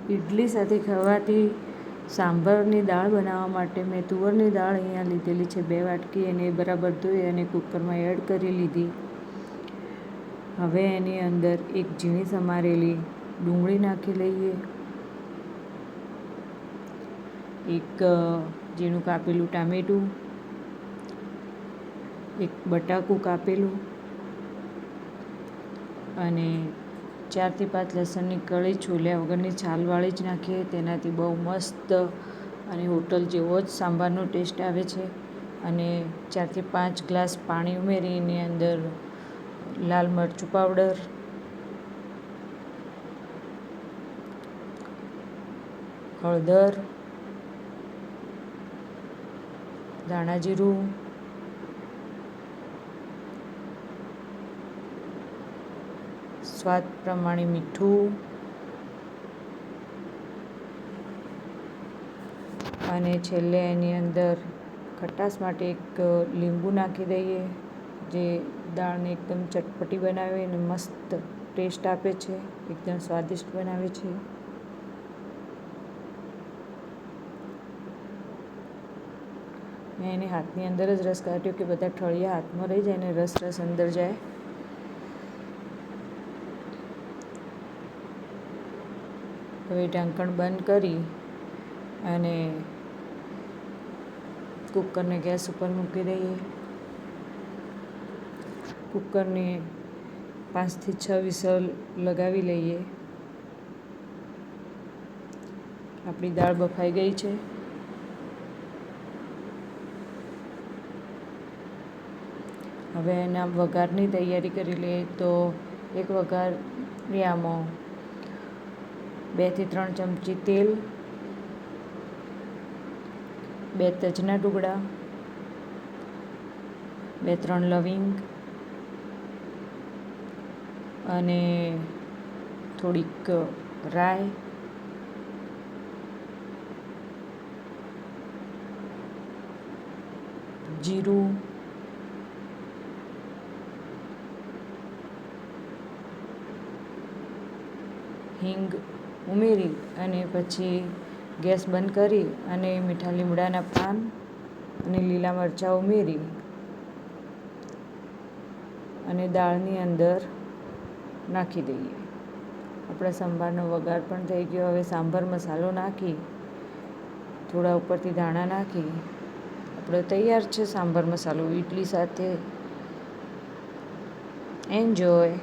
ઇડલી સાથે ખાવાથી સાંભારની દાળ બનાવવા માટે મેં તુવરની દાળ અહીંયા લીધેલી છે 2 વાટકી. એને બરાબર ધોઈ અને કુકરમાં એડ કરી લીધી. હવે એની અંદર એક ઝીણી સમારેલી ડુંગળી નાખી લઈએ, એક ઝીણું કાપેલું ટામેટું, એક બટાકું કાપેલું અને 4 થી 5 લસણની કળી છોલ્યા વગરની છાલવાળી જ નાખીએ. તેનાથી બહુ મસ્ત અને હોટલ જેવો જ સાંભારનો ટેસ્ટ આવે છે. અને 4 થી 5 ગ્લાસ પાણી ઉમેરી એની અંદર લાલ મરચું પાવડર, હળદર, ધાણા જીરું, સ્વાદ પ્રમાણે મીઠું અને છેલ્લે એની અંદર ખટાશ માટે એક લીંબુ નાખી દઈએ, જે દાળને એકદમ ચટપટી બનાવે અને મસ્ત ટેસ્ટ આપે છે, એકદમ સ્વાદિષ્ટ બનાવે છે. મેં એને હાથની અંદર જ રસ કાઢ્યો કે બધા ઠળિયા હાથમાં રહી જાય અને રસ અંદર જાય. હવે ઢાંકણ બંધ કરી અને કુકરને ગેસ ઉપર મૂકી દઈએ. કુકરને 5 થી 6 વિસલ લગાવી લઈએ. આપણી દાળ બફાઈ ગઈ છે. હવે એના વઘારની તૈયારી કરી લઈએ. તો એક વઘારિયામાં 2 થી 3 ચમચી તેલ, 2 તજના ટુકડા, 2-3 લવિંગ અને થોડીક રાઈ, જીરું, હિંગ ઉમેરી અને પછી ગેસ બંધ કરી અને મીઠા લીમડાના પાન અને લીલા મરચાં ઉમેરી અને દાળની અંદર નાખી દઈએ. આપણા સંભારનો વઘાર પણ થઈ ગયો. હવે સાંભાર મસાલો નાખી, થોડા ઉપરથી ધાણા નાખી આપણો તૈયાર છે સાંભાર મસાલો ઇડલી સાથે. એન્જોય.